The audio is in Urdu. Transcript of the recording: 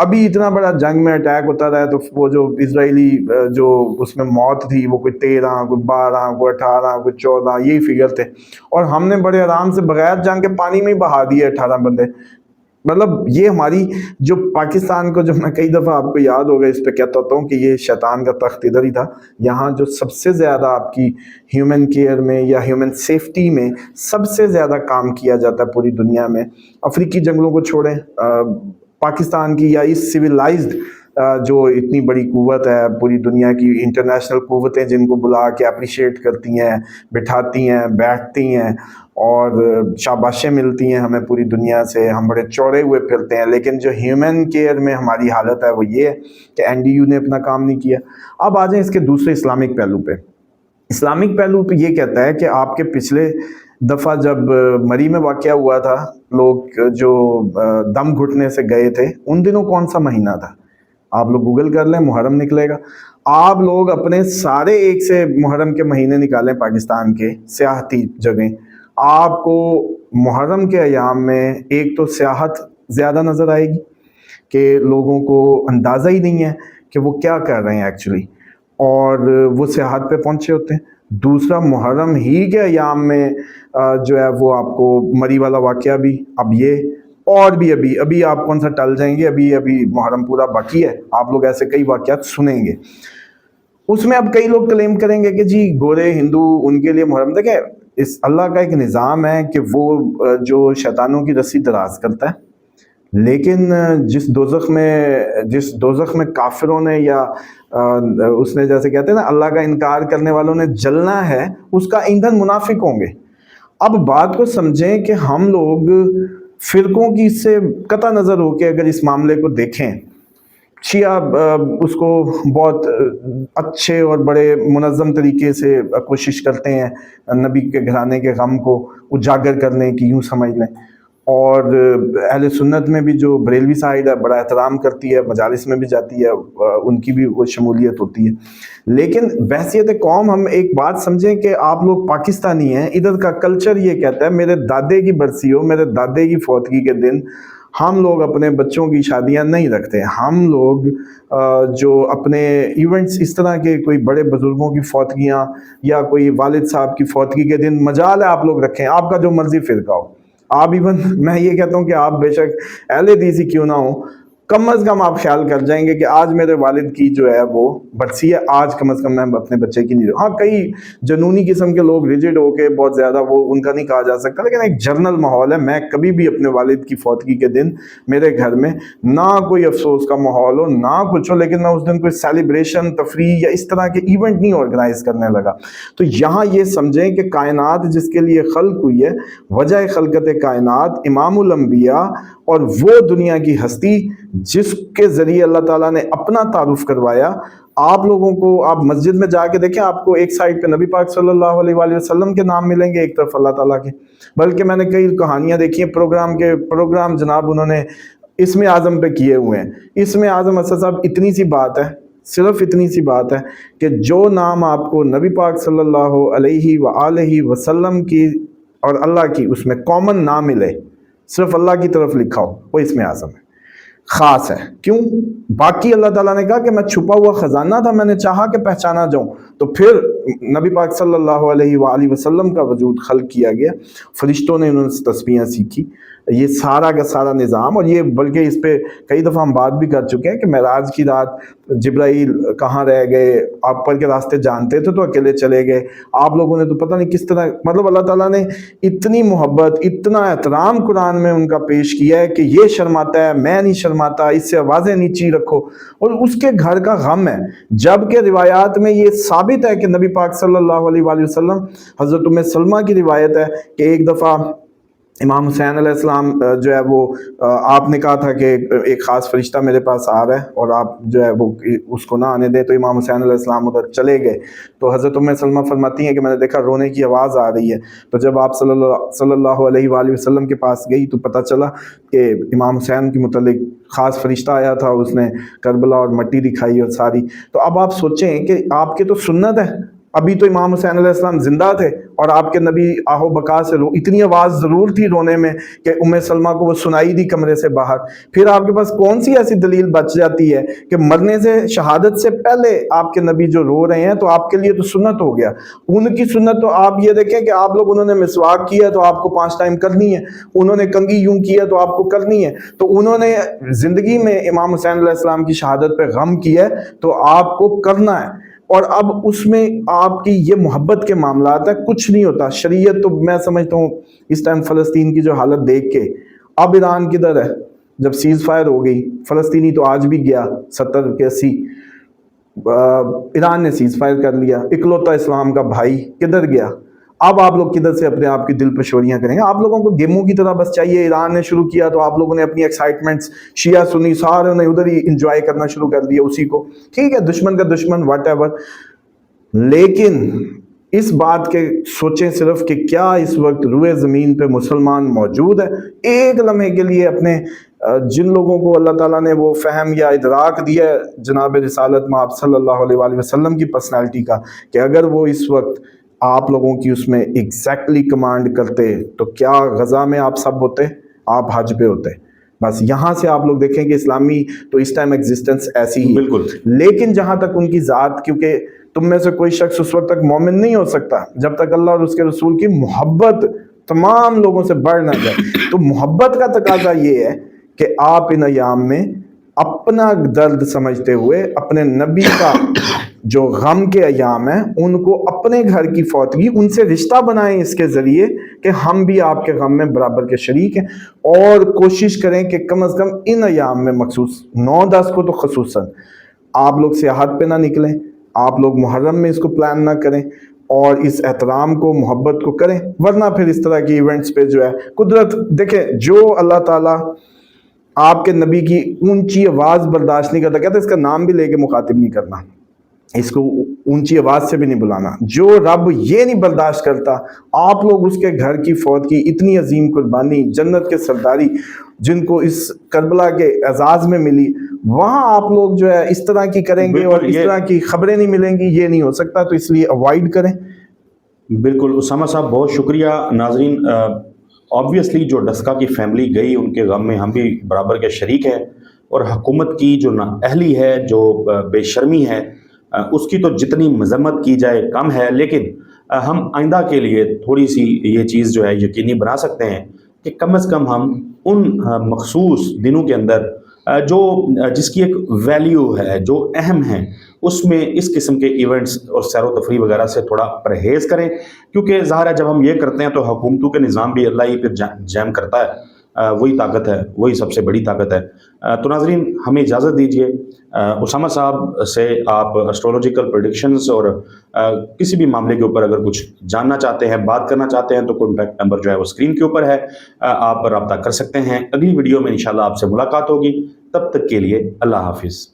ابھی اتنا بڑا جنگ میں اٹیک ہوتا رہا ہے تو وہ جو اسرائیلی جو اس میں موت تھی وہ کوئی 13 کوئی 12 کوئی 18 کوئی 14 یہی فگر تھے، اور ہم نے بڑے آرام سے بغیر جنگ کے پانی میں ہی بہا دیے 18 بندے. مطلب یہ ہماری جو پاکستان کو، جو میں کئی دفعہ آپ کو یاد ہوگا اس پہ کہتا ہوتا ہوں کہ یہ شیطان کا تخت ادھر ہی تھا. یہاں جو سب سے زیادہ آپ کی ہیومن کیئر میں یا ہیومن سیفٹی میں سب سے زیادہ کام کیا جاتا ہے پوری دنیا میں، افریقی جنگلوں کو چھوڑیں، پاکستان کی یا اس سویلائزڈ جو اتنی بڑی قوت ہے پوری دنیا کی، انٹرنیشنل قوتیں جن کو بلا کے اپریشیٹ کرتی ہیں، بٹھاتی ہیں، بیٹھتی ہیں اور شاباشیں ملتی ہیں ہمیں پوری دنیا سے، ہم بڑے چوڑے ہوئے پھرتے ہیں. لیکن جو ہیومن کیئر میں ہماری حالت ہے وہ یہ ہے کہ این ڈی یو نے اپنا کام نہیں کیا. اب آ جائیں اس کے دوسرے اسلامک پہلو پہ. اسلامک پہلو پہ یہ کہتا ہے کہ آپ کے پچھلے دفعہ جب مری میں واقعہ ہوا تھا، لوگ جو دم گھٹنے سے گئے تھے، ان دنوں کون سا مہینہ تھا؟ آپ لوگ گوگل کر لیں، محرم نکلے گا. آپ لوگ اپنے سارے ایک سے محرم کے مہینے نکالیں پاکستان کے سیاحتی جگہیں، آپ کو محرم کے ایام میں ایک تو سیاحت زیادہ نظر آئے گی کہ لوگوں کو اندازہ ہی نہیں ہے کہ وہ کیا کر رہے ہیں ایکچولی، اور وہ سیاحت پہ پہنچے ہوتے ہیں. دوسرا، محرم ہی کے ایام میں جو ہے وہ آپ کو مری والا واقعہ بھی، اب یہ اور بھی ابھی آپ کون سا ٹل جائیں گے، ابھی محرم پورا باقی ہے، آپ لوگ ایسے کئی واقعات سنیں گے. اس میں اب کئی لوگ کلیم کریں گے کہ جی گورے ہندو ان کے لیے محرم. دیکھیں، اس اللہ کا ایک نظام ہے کہ وہ جو شیطانوں کی رسی دراز کرتا ہے، لیکن جس دوزخ میں کافروں نے یا اس نے جیسے کہتے ہیں نا اللہ کا انکار کرنے والوں نے جلنا ہے، اس کا ایندھن منافق ہوں گے. اب بات کو سمجھیں کہ ہم لوگ فرقوں کی سے قطع نظر ہو کے اگر اس معاملے کو دیکھیں، شیعہ اس کو بہت اچھے اور بڑے منظم طریقے سے کوشش کرتے ہیں نبی کے گھرانے کے غم کو اجاگر کرنے کی، یوں سمجھ لیں. اور اہل سنت میں بھی جو بریلوی سائیڈ ہے بڑا احترام کرتی ہے، مجالس میں بھی جاتی ہے، ان کی بھی وہ شمولیت ہوتی ہے. لیکن بحثیت قوم ہم ایک بات سمجھیں کہ آپ لوگ پاکستانی ہیں، ادھر کا کلچر یہ کہتا ہے میرے دادے کی برسی ہو، میرے دادے کی فوتگی کے دن ہم لوگ اپنے بچوں کی شادیاں نہیں رکھتے. ہم لوگ جو اپنے ایونٹس اس طرح کے کوئی بڑے بزرگوں کی فوتگیاں یا کوئی والد صاحب کی فوتگی کے دن مجال ہے آپ لوگ رکھیں، آپ کا جو مرضی فرقہ ہو. آپ ایون میں یہ کہتا ہوں کہ آپ بے شک اہل حدیث ہی کیوں نہ ہو، کم از کم آپ خیال کر جائیں گے کہ آج میرے والد کی جو ہے وہ برسی ہے، آج کم از کم میں اپنے بچے کی نہیں. ہاں کئی جنونی قسم کے لوگ ریجڈ ہو کے بہت زیادہ وہ ان کا نہیں کہا جا سکتا، لیکن ایک جرنل ماحول ہے. میں کبھی بھی اپنے والد کی فوتگی کے دن میرے گھر میں نہ کوئی افسوس کا ماحول ہو نہ کچھ ہو، لیکن میں اس دن کوئی سیلیبریشن، تفریح یا اس طرح کے ایونٹ نہیں آرگنائز کرنے لگا. تو یہاں یہ سمجھیں کہ کائنات جس کے لیے خلق ہوئی ہے، وجہ خلقت کائنات امام الانبیاء، اور وہ دنیا کی ہستی جس کے ذریعے اللہ تعالیٰ نے اپنا تعارف کروایا. آپ لوگوں کو، آپ مسجد میں جا کے دیکھیں، آپ کو ایک سائڈ پہ نبی پاک صلی اللہ علیہ وآلہ وسلم کے نام ملیں گے، ایک طرف اللہ تعالیٰ کے. بلکہ میں نے کئی کہانیاں دیکھی ہیں پروگرام جناب انہوں نے اسم اعظم پہ کیے ہوئے ہیں. اسم اعظم اسد صاحب اتنی سی بات ہے، صرف اتنی سی بات ہے کہ جو نام آپ کو نبی پاک صلی اللہ علیہ وآلہ وسلم کی اور اللہ کی اس میں کامن نہ ملے، صرف اللہ کی طرف لکھا ہو، وہ اسم اعظم ہے، خاص ہے. کیوں؟ باقی اللہ تعالیٰ نے کہا کہ میں چھپا ہوا خزانہ تھا، میں نے چاہا کہ پہچانا جاؤں. تو پھر نبی پاک صلی اللہ علیہ وآلہ وسلم کا وجود خلق کیا گیا، فرشتوں نے انہوں سے تسبیحیں سیکھی. یہ سارا کا سارا نظام، اور یہ بلکہ اس پہ کئی دفعہ ہم بات بھی کر چکے ہیں کہ معراج کی رات جبرائیل کہاں رہ گئے، آپ پر کے راستے جانتے تھے تو اکیلے چلے گئے. آپ لوگوں نے تو پتہ نہیں کس طرح، مطلب اللہ تعالیٰ نے اتنی محبت، اتنا احترام قرآن میں ان کا پیش کیا ہے کہ یہ شرماتا ہے، میں نہیں شرماتا، اس سے آوازیں نیچی رکھو، اور اس کے گھر کا غم ہے. جبکہ روایات میں یہ ثابت ہے کہ نبی پاک صلی اللہ علیہ وآلہ وسلم، حضرت ام سلمہ کی روایت ہے کہ ایک دفعہ امام حسین علیہ السلام جو ہے وہ آپ نے کہا تھا کہ ایک خاص فرشتہ میرے پاس آ رہا ہے اور آپ جو ہے وہ اس کو نہ آنے دیں، تو امام حسین علیہ السلام ادھر چلے گئے. تو حضرت ام سلمہ فرماتی ہیں کہ میں نے دیکھا رونے کی آواز آ رہی ہے. تو جب آپ صلی اللہ علیہ وآلہ وسلم کے پاس گئی تو پتہ چلا کہ امام حسین کے متعلق خاص فرشتہ آیا تھا، اس نے کربلا اور مٹی دکھائی اور ساری. تو اب آپ سوچیں کہ آپ کے تو سنت ہے، ابھی تو امام حسین علیہ السلام زندہ تھے اور آپ کے نبی آہو بکا سے اتنی آواز ضرور تھی رونے میں کہ ام سلمہ کو وہ سنائی دی کمرے سے باہر. پھر آپ کے پاس کون سی ایسی دلیل بچ جاتی ہے کہ مرنے سے شہادت سے پہلے آپ کے نبی جو رو رہے ہیں تو آپ کے لیے تو سنت ہو گیا. ان کی سنت تو آپ یہ دیکھیں کہ آپ لوگ، انہوں نے مسواک کیا تو آپ کو 5 ٹائم کرنی ہے، انہوں نے کنگھی یوں کیا تو آپ کو کرنی ہے. تو انہوں نے زندگی میں امام حسین علیہ السلام کی شہادت پہ غم کیا ہے تو آپ کو کرنا ہے. اور اب اس میں آپ کی یہ محبت کے معاملات ہے، کچھ نہیں ہوتا. شریعت تو میں سمجھتا ہوں اس ٹائم فلسطین کی جو حالت دیکھ کے، اب ایران کدھر ہے؟ جب سیز فائر ہو گئی، فلسطینی تو آج بھی گیا 70 کے 80. ایران نے سیز فائر کر لیا، اکلوتا اسلام کا بھائی کدھر گیا؟ اب آپ لوگ کدھر سے اپنے آپ کی دل پشوریاں کریں گے؟ آپ لوگوں کو گیموں کی طرح بس چاہیے. ایران نے شروع کیا تو آپ لوگوں نے اپنی ایکسائٹمنٹس، شیعہ سنی سارے نے ادھر ہی انجوائے کرنا شروع کر دیا اسی کو. ٹھیک ہے، دشمن کا دشمن واٹ ایور، لیکن اس بات کے سوچیں صرف کہ کیا اس وقت روئے زمین پہ مسلمان موجود ہے؟ ایک لمحے کے لیے اپنے جن لوگوں کو اللہ تعالیٰ نے وہ فہم یا ادراک دیا ہے جناب رسالت مآب صلی اللہ علیہ وآلہ وسلم کی پرسنالٹی کا، کہ اگر وہ اس وقت آپ لوگوں کی اس میں ایگزیکٹلی کمانڈ کرتے تو کیا غزہ میں آپ سب ہوتے؟ آپ حج پہ ہوتے. بس یہاں سے آپ لوگ دیکھیں کہ اسلامی تو اس ٹائم ایگزسٹنس ایسی ہی. بالکل. لیکن جہاں تک ان کی ذات، کیونکہ تم میں سے کوئی شخص اس وقت تک مومن نہیں ہو سکتا جب تک اللہ اور اس کے رسول کی محبت تمام لوگوں سے بڑھ نہ جائے. تو محبت کا تقاضا یہ ہے کہ آپ ان ایام میں اپنا درد سمجھتے ہوئے اپنے نبی کا جو غم کے ایام ہیں ان کو اپنے گھر کی فوتگی ان سے رشتہ بنائیں اس کے ذریعے کہ ہم بھی آپ کے غم میں برابر کے شریک ہیں. اور کوشش کریں کہ کم از کم ان ایام میں، مخصوص 9-10 کو تو خصوصاً، آپ لوگ سیاحت پہ نہ نکلیں، آپ لوگ محرم میں اس کو پلان نہ کریں اور اس احترام کو، محبت کو کریں. ورنہ پھر اس طرح کی ایونٹس پہ جو ہے قدرت دیکھیں، جو اللہ تعالیٰ آپ کے نبی کی اونچی آواز برداشت نہیں کرتا، کہتے ہیں اس کا نام بھی لے کے مخاطب نہیں کرنا، اس کو اونچی آواز سے بھی نہیں بلانا. جو رب یہ نہیں برداشت کرتا، آپ لوگ اس کے گھر کی فوت کی اتنی عظیم قربانی، جنت کے سرداری جن کو اس کربلا کے اعزاز میں ملی، وہاں آپ لوگ جو ہے اس طرح کی کریں گے اور اس طرح کی خبریں نہیں ملیں گی، یہ نہیں ہو سکتا. تو اس لیے اوائڈ کریں. بالکل اسامہ صاحب، بہت شکریہ. ناظرین، آبویسلی جو ڈسکا کی فیملی گئی ان کے غم میں ہم بھی برابر کے شریک ہیں، اور حکومت کی جو نااہلی ہے، جو بے شرمی ہے، اس کی تو جتنی مذمت کی جائے کم ہے. لیکن ہم آئندہ کے لیے تھوڑی سی یہ چیز جو ہے یقینی بنا سکتے ہیں کہ کم از کم ہم ان مخصوص دنوں کے اندر جو جس کی ایک ویلیو ہے، جو اہم ہیں، اس میں اس قسم کے ایونٹس اور سیر و تفریح وغیرہ سے تھوڑا پرہیز کریں. کیونکہ ظاہر ہے جب ہم یہ کرتے ہیں تو حکومتوں کے نظام بھی اللہ ہی پھر جیم کرتا ہے. وہی طاقت ہے، وہی سب سے بڑی طاقت ہے. تو ناظرین، ہمیں اجازت دیجیے. اسامہ صاحب سے آپ اسٹرولوجیکل پریڈکشنز اور کسی بھی معاملے کے اوپر اگر کچھ جاننا چاہتے ہیں، بات کرنا چاہتے ہیں، تو کانٹیکٹ نمبر جو ہے وہ اسکرین کے اوپر ہے، آپ رابطہ کر سکتے ہیں. اگلی ویڈیو میں انشاءاللہ آپ سے ملاقات ہوگی. تب تک کے لیے اللہ حافظ.